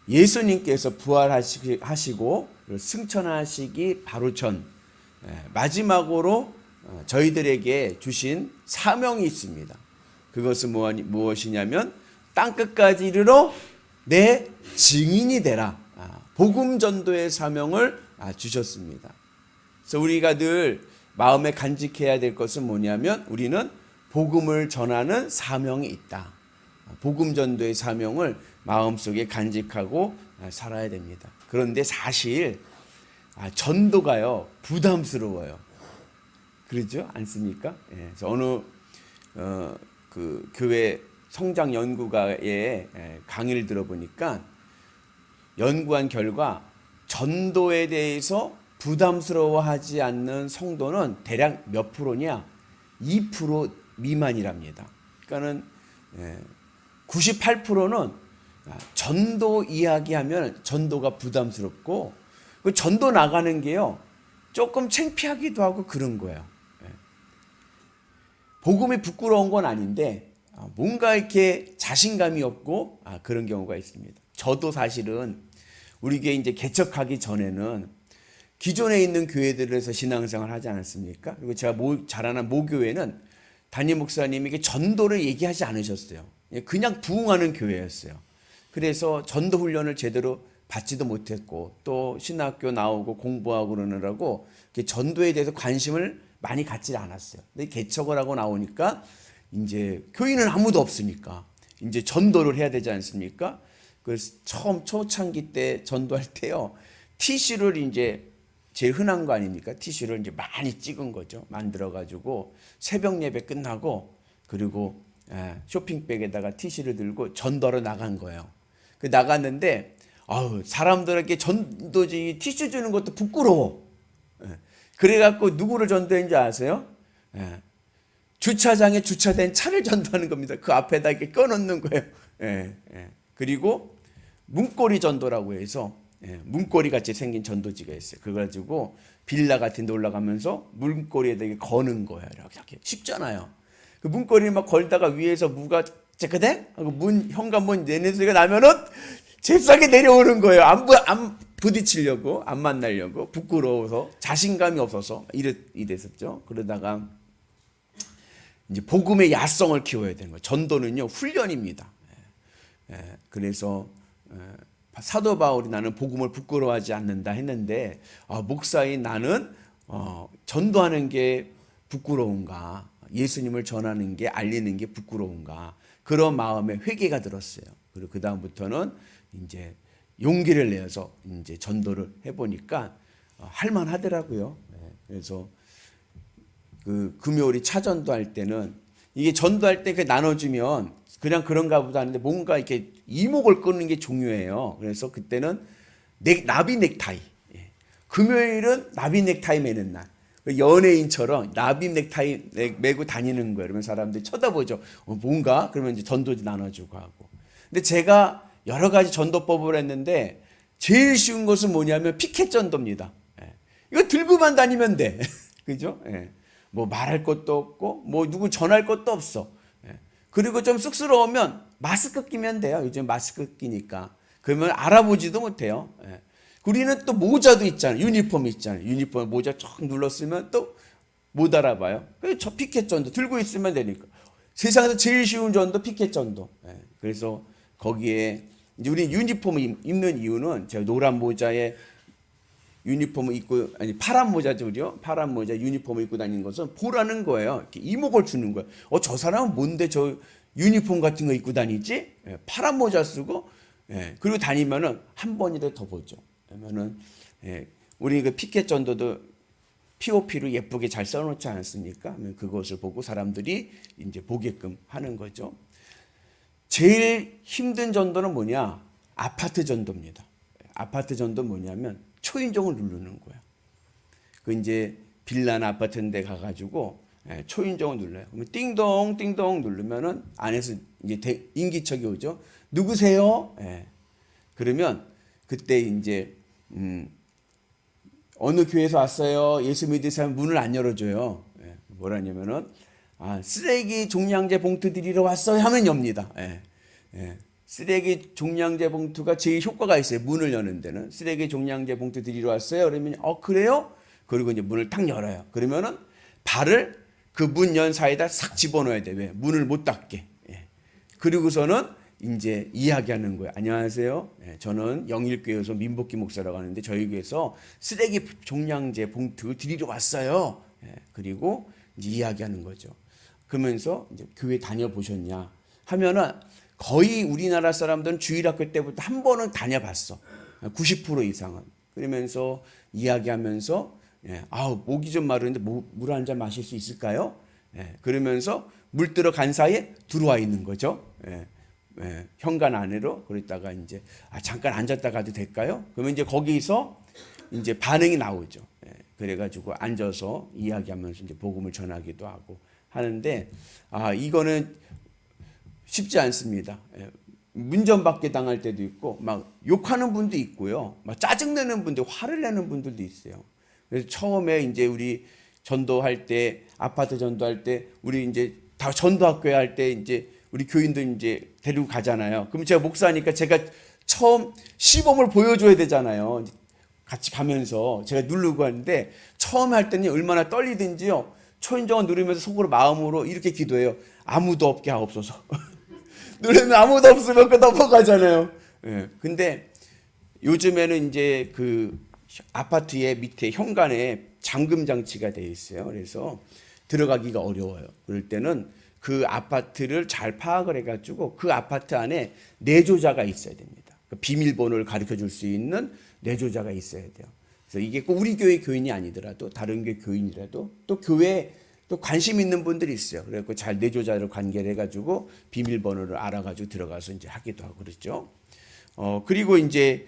예수님께서 부활하시고 승천하시기 바로 전 마지막으로 저희들에게 주신 사명이 있습니다. 그것은 무엇이냐면 땅끝까지 이르러 내 증인이 되라. 복음 전도의 사명을 주셨습니다. 그래서 우리가 늘 마음에 간직해야 될 것은 뭐냐면 우리는 복음을 전하는 사명이 있다. 복음 전도의 사명을 마음속에 간직하고 살아야 됩니다. 그런데 사실 전도가요 부담스러워요. 그러죠? 않습니까? 그래서 어느 그 교회 성장 연구가의 강의를 들어보니까 연구한 결과 전도에 대해서 부담스러워하지 않는 성도는 대략 몇 프로냐? 2% 미만이랍니다. 그러니까는 98%는 전도 이야기하면 전도가 부담스럽고 그 전도 나가는 게요 조금 창피하기도 하고 그런 거예요. 복음이 부끄러운 건 아닌데 뭔가 이렇게 자신감이 없고 그런 경우가 있습니다. 저도 사실은 우리 교회 이제 개척하기 전에는 기존에 있는 교회들에서 신앙생활을 하지 않았습니까? 그리고 제가 자라난 모교회는 담임 목사님에게 전도를 얘기하지 않으셨어요. 그냥 부흥하는 교회였어요. 그래서 전도 훈련을 제대로 받지도 못했고 또 신학교 나오고 공부하고 그러느라고 전도에 대해서 관심을 많이 갖지 않았어요. 근데 개척을 하고 나오니까 이제 교인은 아무도 없으니까 이제 전도를 해야 되지 않습니까? 그래서 처음 초창기 때 전도할 때요 티슈를 이제 제일 흔한 거 아닙니까? 티슈를 이제 많이 찍은 거죠. 만들어 가지고 새벽 예배 끝나고 그리고 쇼핑백에다가 티슈를 들고 전도로 나간 거예요. 그 나갔는데 사람들에게 전도지 티슈 주는 것도 부끄러워. 그래갖고 누구를 전도했는지 아세요? 주차장에 주차된 차를 전도하는 겁니다. 그 앞에다 이렇게 꺼놓는 거예요. 그리고 문고리 전도라고 해서 문고리 같이 생긴 전도지가 있어요. 그거 가지고 빌라 같은 데 올라가면서 문고리에다 이렇게 거는 거예요. 이렇게 쉽잖아요. 그 문고리를 막 걸다가 위에서 무가 째까댕 하고 현관문 내는 소리가 나면은 잽싸게 내려오는 거예요. 안 부딪히려고, 안 만나려고, 부끄러워서, 자신감이 없어서 이랬었죠. 그러다가 이제 복음의 야성을 키워야 되는 거예요. 전도는요 훈련입니다. 그래서 사도 바울이 나는 복음을 부끄러워하지 않는다 했는데 목사인 나는 전도하는 게 부끄러운가, 예수님을 전하는 게 알리는 게 부끄러운가 그런 마음에 회개가 들었어요. 그리고 그 다음부터는 이제 용기를 내서 이제 전도를 해보니까 할만하더라고요. 그래서 그 금요일이 차전도 할 때는 이게 전도할 때 나눠주면 그냥 그런가 보다 하는데 뭔가 이렇게 이목을 끄는 게 중요해요. 그래서 그때는 나비 넥타이. 금요일은 나비 넥타이 매는 날. 연예인처럼 나비 넥타이 매고 다니는 거예요. 그러면 사람들이 쳐다보죠. 뭔가? 그러면 이제 전도지 나눠주고 하고. 근데 제가 여러 가지 전도법을 했는데 제일 쉬운 것은 뭐냐면 피켓 전도입니다. 이거 들고만 다니면 돼. 그죠? 뭐 말할 것도 없고 뭐 누구 전할 것도 없어. 그리고 좀 쑥스러우면 마스크 끼면 돼요. 요즘 마스크 끼니까. 그러면 알아보지도 못해요. 우리는 또 모자도 있잖아요. 유니폼 있잖아요. 유니폼 모자 쫙 눌렀으면 또 못 알아봐요. 저 피켓 전도 들고 있으면 되니까. 세상에서 제일 쉬운 전도 피켓 전도. 그래서 거기에 이제 우리 유니폼을 입는 이유는 제가 노란 모자에 유니폼을 입고 파란 모자죠, 그죠? 파란 모자 유니폼을 입고 다니는 것은 보라는 거예요. 이렇게 이목을 주는 거예요. 저 사람은 뭔데 저 유니폼 같은 거 입고 다니지? 파란 모자 쓰고 그리고 다니면은 한 번이라도 더 보죠. 그러면은 우리 그 피켓 전도도 POP로 예쁘게 잘 써놓지 않습니까? 그것을 보고 사람들이 이제 보게끔 하는 거죠. 제일 힘든 전도는 뭐냐? 아파트 전도입니다. 아파트 전도 뭐냐면 초인종을 누르는 거야. 그 이제 빌라나 아파트 데 가가지고 초인종을 눌러요. 그러면 띵동 띵동 누르면은 안에서 이제 인기척이 오죠. 누구세요? 그러면 그때 이제 어느 교회에서 왔어요? 예수 믿으세요? 문을 안 열어줘요. 뭐라냐면은 쓰레기 종량제 봉투 드리러 왔어요 하면 엽니다. 쓰레기 종량제 봉투가 제일 효과가 있어요. 문을 여는 데는. 쓰레기 종량제 봉투 드리러 왔어요. 그러면 그래요? 그리고 이제 문을 딱 열어요. 그러면은 발을 그 문 연 사이에다 싹 집어넣어야 돼. 왜? 문을 못 닫게. 예. 그리고서는 이제 이야기하는 거예요. 안녕하세요. 예, 저는 영일교회에서 민복기 목사라고 하는데 저희 교회에서 쓰레기 종량제 봉투 드리러 왔어요. 예, 그리고 이제 이야기하는 거죠. 그러면서 이제 교회 다녀보셨냐 하면은 거의 우리나라 사람들은 주일학교 때부터 한 번은 다녀봤어. 90% 이상은. 그러면서 이야기하면서 목이 좀 마르는데 물 한 잔 마실 수 있을까요? 그러면서 물 들어 간 사이에 들어와 있는 거죠. 현관 안으로. 그러다가 이제 잠깐 앉았다 가도 될까요? 그러면 이제 거기서 이제 반응이 나오죠. 그래가지고 앉아서 이야기하면서 이제 복음을 전하기도 하고 하는데 이거는 쉽지 않습니다. 문전박대 당할 때도 있고 막 욕하는 분도 있고요. 막 짜증내는 분들, 화를 내는 분들도 있어요. 그래서 처음에 이제 우리 전도할 때, 아파트 전도할 때, 우리 이제 다 전도학교에 할 때 이제 우리 교인들 이제 데리고 가잖아요. 그럼 제가 목사니까 제가 처음 시범을 보여줘야 되잖아요. 같이 가면서 제가 누르고 하는데 처음 할 때는 얼마나 떨리든지요. 초인종을 누르면서 속으로 마음으로 이렇게 기도해요. 아무도 없게 하옵소서. 누르면 아무도 없으면 그 넘어가잖아요. 근데 요즘에는 이제 그 아파트의 밑에 현관에 잠금 장치가 되어 있어요. 그래서 들어가기가 어려워요. 그럴 때는 그 아파트를 잘 파악을 해가지고 그 아파트 안에 내조자가 있어야 됩니다. 그 비밀번호를 가르쳐 줄 수 있는 내조자가 있어야 돼요. 그래서 이게 꼭 우리 교회 교인이 아니더라도 다른 교회 교인이라도 또 교회에 또 관심 있는 분들이 있어요. 그래서 잘 내조자를 관계를 해가지고 비밀번호를 알아가지고 들어가서 이제 하기도 하고 그렇죠. 그리고 이제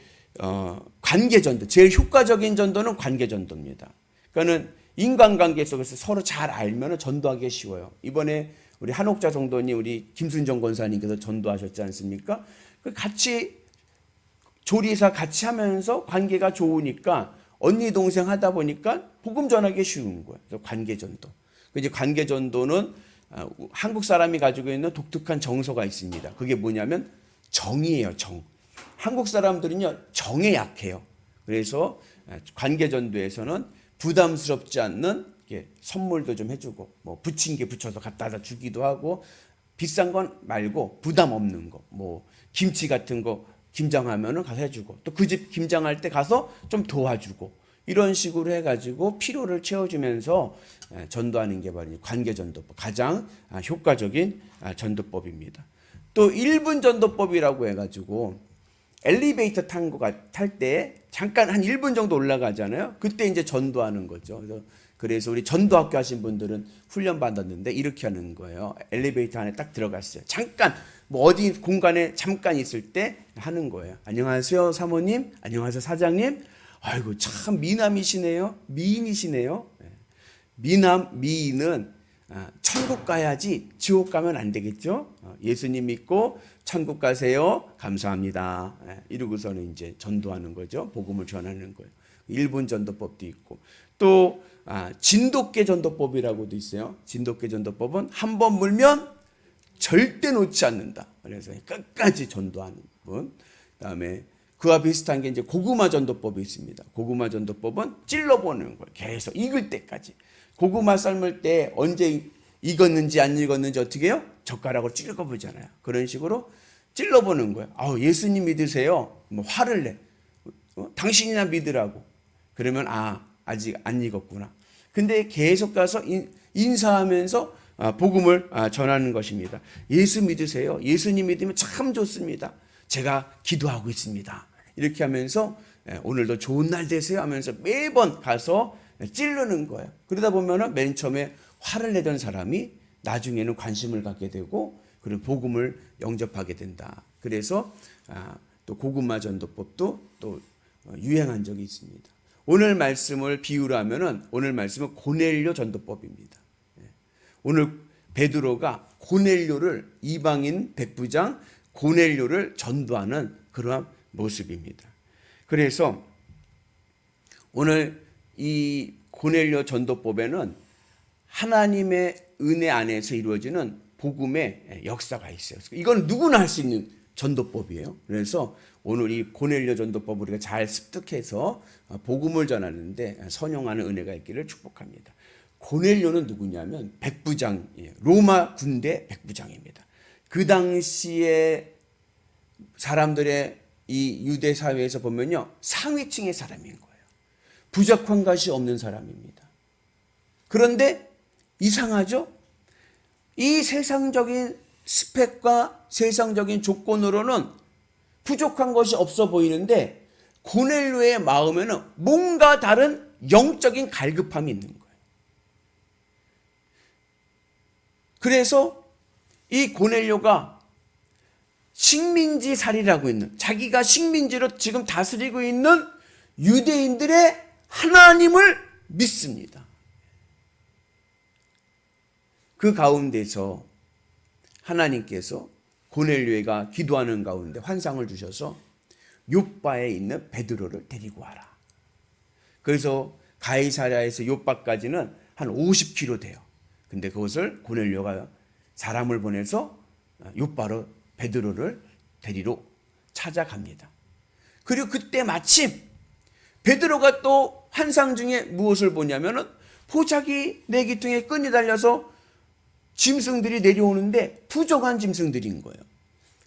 관계전도, 제일 효과적인 전도는 관계전도입니다. 그러니까는 인간관계 속에서 서로 잘 알면 전도하기 쉬워요. 이번에 우리 한옥자 성도님, 우리 김순정 권사님께서 전도하셨지 않습니까? 같이 조리사 같이 하면서 관계가 좋으니까 언니 동생 하다 보니까 복음 전하기 쉬운 거예요. 그래서 관계전도. 이제 관계전도는 한국 사람이 가지고 있는 독특한 정서가 있습니다. 그게 뭐냐면 정이에요, 정. 한국 사람들은요, 정에 약해요. 그래서 관계전도에서는 부담스럽지 않는 선물도 좀 해주고, 뭐 부침개 붙여서 갖다다 주기도 하고, 비싼 건 말고 부담 없는 거, 뭐 김치 같은 거 김장하면은 가서 해주고, 또 그 집 김장할 때 가서 좀 도와주고, 이런 식으로 해가지고 피로를 채워주면서 전도하는 게 바로 관계전도법, 가장 효과적인 전도법입니다. 또 1분 전도법이라고 해가지고 엘리베이터 탈 때 잠깐 한 1분 정도 올라가잖아요. 그때 이제 전도하는 거죠. 그래서 우리 전도학교 하신 분들은 훈련 받았는데 이렇게 하는 거예요. 엘리베이터 안에 딱 들어갔어요. 잠깐 뭐 어디 공간에 잠깐 있을 때 하는 거예요. 안녕하세요 사모님, 안녕하세요 사장님. 아이고 참 미남이시네요. 미인이시네요. 미인은 천국 가야지 지옥 가면 안 되겠죠. 예수님 믿고 천국 가세요. 감사합니다. 이러고서는 이제 전도하는 거죠. 복음을 전하는 거예요. 1분 전도법도 있고 또 진돗개 전도법이라고도 있어요. 진돗개 전도법은 한 번 물면 절대 놓지 않는다. 그래서 끝까지 전도하는 분. 그다음에 그와 비슷한 게 이제 고구마 전도법이 있습니다. 고구마 전도법은 찔러보는 거예요. 계속 익을 때까지. 고구마 삶을 때 언제 익었는지 안 익었는지 어떻게 해요? 젓가락으로 찔러보잖아요. 그런 식으로 찔러보는 거예요. 예수님 믿으세요? 뭐 화를 내. 당신이나 믿으라고. 그러면 아직 안 익었구나. 근데 계속 가서 인사하면서 복음을 전하는 것입니다. 예수 믿으세요? 예수님 믿으면 참 좋습니다. 제가 기도하고 있습니다. 이렇게 하면서 오늘도 좋은 날 되세요 하면서 매번 가서 찌르는 거예요. 그러다 보면은 맨 처음에 화를 내던 사람이 나중에는 관심을 갖게 되고 그리고 복음을 영접하게 된다. 그래서 또 고구마 전도법도 또 유행한 적이 있습니다. 오늘 말씀을 비유로 하면은 오늘 말씀은 고넬료 전도법입니다. 오늘 베드로가 고넬료를 이방인 백부장 고넬료를 전도하는 그러한 모습입니다. 그래서 오늘 이 고넬료 전도법에는 하나님의 은혜 안에서 이루어지는 복음의 역사가 있어요. 이건 누구나 할 수 있는 전도법이에요. 그래서 오늘 이 고넬료 전도법을 우리가 잘 습득해서 복음을 전하는데 선용하는 은혜가 있기를 축복합니다. 고넬료는 누구냐면 백부장이에요. 로마 군대 백부장입니다. 그 당시에 사람들의 이 유대 사회에서 보면요, 상위층의 사람인 거예요. 부족한 것이 없는 사람입니다. 그런데 이상하죠? 이 세상적인 스펙과 세상적인 조건으로는 부족한 것이 없어 보이는데 고넬료의 마음에는 뭔가 다른 영적인 갈급함이 있는 거예요. 그래서 이 고넬료가 식민지 살이라고 있는, 자기가 식민지로 지금 다스리고 있는 유대인들의 하나님을 믿습니다. 그 가운데서 하나님께서 고넬료가 기도하는 가운데 환상을 주셔서 욥바에 있는 베드로를 데리고 와라. 그래서 가이사랴에서 욥바까지는 한 50km 돼요. 근데 그것을 고넬료가 사람을 보내서 욥바로 베드로를 데리러 찾아갑니다. 그리고 그때 마침 베드로가 또 환상 중에 무엇을 보냐면은 포자기 내기통에 끈이 달려서 짐승들이 내려오는데 부정한 짐승들인 거예요.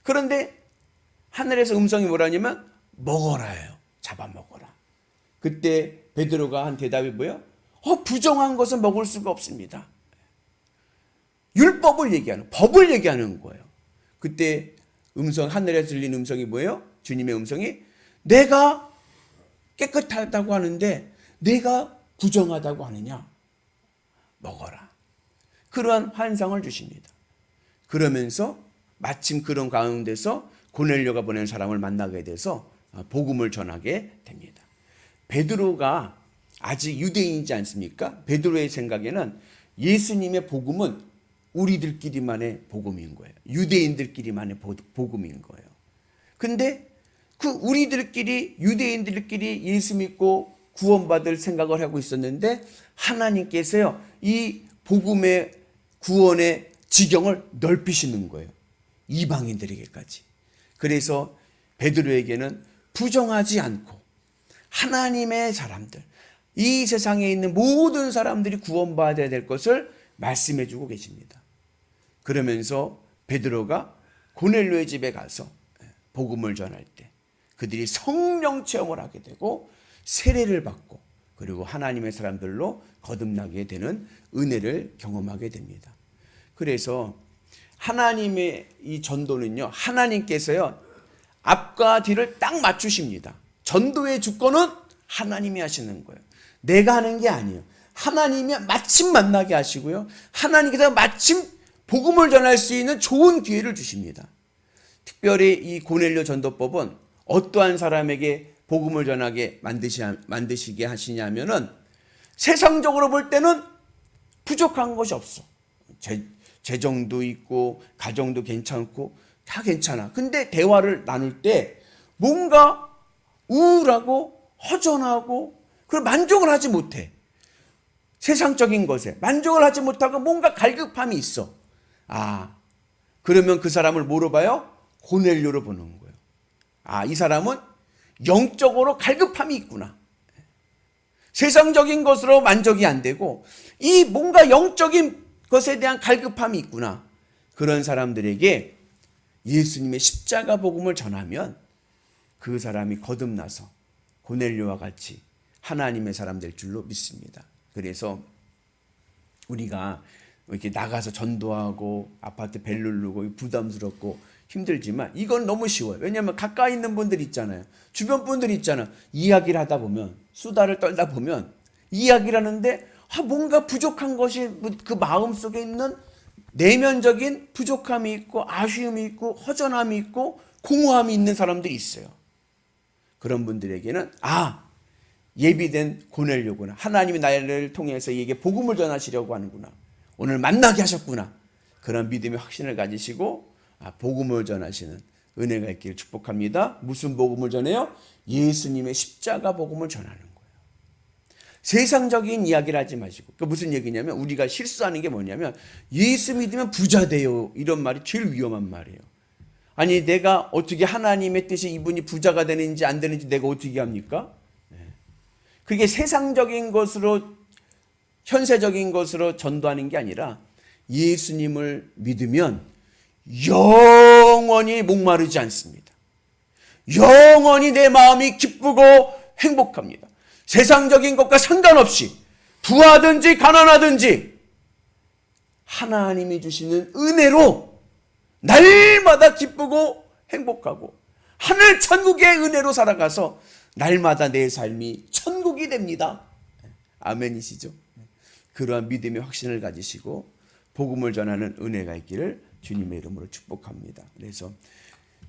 그런데 하늘에서 음성이 뭐라냐면 먹어라예요. 잡아먹어라. 그때 베드로가 한 대답이 뭐예요? 부정한 것은 먹을 수가 없습니다. 율법을 얘기하는, 법을 얘기하는 거예요. 그때 하늘에서 들린 음성이 뭐예요? 주님의 음성이 내가 깨끗하다고 하는데 내가 부정하다고 하느냐? 먹어라. 그러한 환상을 주십니다. 그러면서 마침 그런 가운데서 고넬료가 보낸 사람을 만나게 돼서 복음을 전하게 됩니다. 베드로가 아직 유대인이지 않습니까? 베드로의 생각에는 예수님의 복음은 우리들끼리만의 복음인 거예요. 유대인들끼리만의 복음인 거예요. 근데 그 우리들끼리, 유대인들끼리 예수 믿고 구원받을 생각을 하고 있었는데 하나님께서요, 이 복음의 구원의 지경을 넓히시는 거예요. 이방인들에게까지. 그래서 베드로에게는 부정하지 않고 하나님의 사람들, 이 세상에 있는 모든 사람들이 구원받아야 될 것을 말씀해 주고 계십니다. 그러면서 베드로가 고넬료의 집에 가서 복음을 전할 때 그들이 성령 체험을 하게 되고 세례를 받고 그리고 하나님의 사람들로 거듭나게 되는 은혜를 경험하게 됩니다. 그래서 하나님의 이 전도는요, 하나님께서요 앞과 뒤를 딱 맞추십니다. 전도의 주권은 하나님이 하시는 거예요. 내가 하는 게 아니에요. 하나님이 마침 만나게 하시고요, 하나님께서 마침 복음을 전할 수 있는 좋은 기회를 주십니다. 특별히 이 고넬료 전도법은 어떠한 사람에게 복음을 전하게 만드시게 하시냐면은 세상적으로 볼 때는 부족한 것이 없어. 재정도 있고 가정도 괜찮고 다 괜찮아. 근데 대화를 나눌 때 뭔가 우울하고 허전하고 그걸 만족을 하지 못해. 세상적인 것에 만족을 하지 못하고 뭔가 갈급함이 있어. 그러면 그 사람을 뭐로 봐요? 고넬료로 보는 거예요. 이 사람은 영적으로 갈급함이 있구나. 세상적인 것으로 만족이 안 되고 이 뭔가 영적인 것에 대한 갈급함이 있구나. 그런 사람들에게 예수님의 십자가 복음을 전하면 그 사람이 거듭나서 고넬료와 같이 하나님의 사람 될 줄로 믿습니다. 그래서 우리가 이렇게 나가서 전도하고 아파트 벨 누르고 부담스럽고 힘들지만 이건 너무 쉬워요. 왜냐하면 가까이 있는 분들 있잖아요. 주변 분들 있잖아요. 이야기를 하다 보면, 수다를 떨다 보면 이야기를 하는데 뭔가 부족한 것이 그 마음속에 있는 내면적인 부족함이 있고 아쉬움이 있고 허전함이 있고 공허함이 있는 사람들이 있어요. 그런 분들에게는 예비된 고넬료구나. 하나님이 나를 통해서 이게 복음을 전하시려고 하는구나. 오늘 만나게 하셨구나. 그런 믿음의 확신을 가지시고 복음을 전하시는 은혜가 있기를 축복합니다. 무슨 복음을 전해요? 예수님의 십자가 복음을 전하는 거예요. 세상적인 이야기를 하지 마시고. 그 무슨 얘기냐면 우리가 실수하는 게 뭐냐면 예수 믿으면 부자 돼요. 이런 말이 제일 위험한 말이에요. 아니 내가 어떻게 하나님의 뜻이 이분이 부자가 되는지 안 되는지 내가 어떻게 합니까? 그게 세상적인 것으로 현세적인 것으로 전도하는 게 아니라 예수님을 믿으면 영원히 목마르지 않습니다. 영원히 내 마음이 기쁘고 행복합니다. 세상적인 것과 상관없이 부하든지 가난하든지 하나님이 주시는 은혜로 날마다 기쁘고 행복하고 하늘 천국의 은혜로 살아가서 날마다 내 삶이 천국이 됩니다. 아멘이시죠? 그러한 믿음의 확신을 가지시고 복음을 전하는 은혜가 있기를 주님의 이름으로 축복합니다. 그래서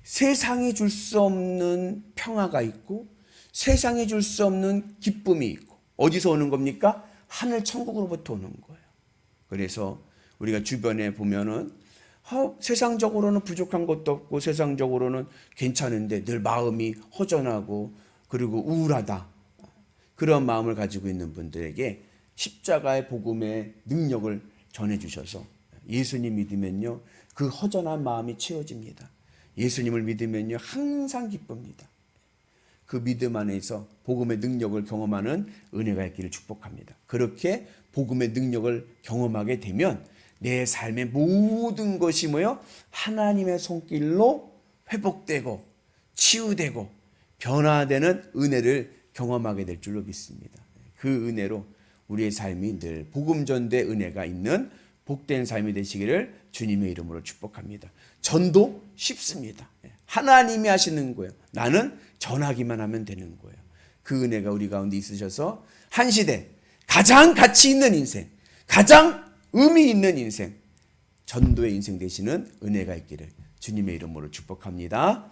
세상이 줄 수 없는 평화가 있고 세상이 줄 수 없는 기쁨이 있고 어디서 오는 겁니까? 하늘 천국으로부터 오는 거예요. 그래서 우리가 주변에 보면은 세상적으로는 부족한 것도 없고 세상적으로는 괜찮은데 늘 마음이 허전하고 그리고 우울하다. 그런 마음을 가지고 있는 분들에게 십자가의 복음의 능력을 전해주셔서 예수님 믿으면요 그 허전한 마음이 채워집니다. 예수님을 믿으면요 항상 기쁩니다. 그 믿음 안에서 복음의 능력을 경험하는 은혜가 있기를 축복합니다. 그렇게 복음의 능력을 경험하게 되면 내 삶의 모든 것이 뭐요? 하나님의 손길로 회복되고 치유되고 변화되는 은혜를 경험하게 될 줄로 믿습니다. 그 은혜로 우리의 삶이 늘 복음 전대 은혜가 있는 복된 삶이 되시기를 주님의 이름으로 축복합니다. 전도 쉽습니다. 하나님이 하시는 거예요. 나는 전하기만 하면 되는 거예요. 그 은혜가 우리 가운데 있으셔서 한 시대 가장 가치 있는 인생, 가장 의미 있는 인생, 전도의 인생 되시는 은혜가 있기를 주님의 이름으로 축복합니다.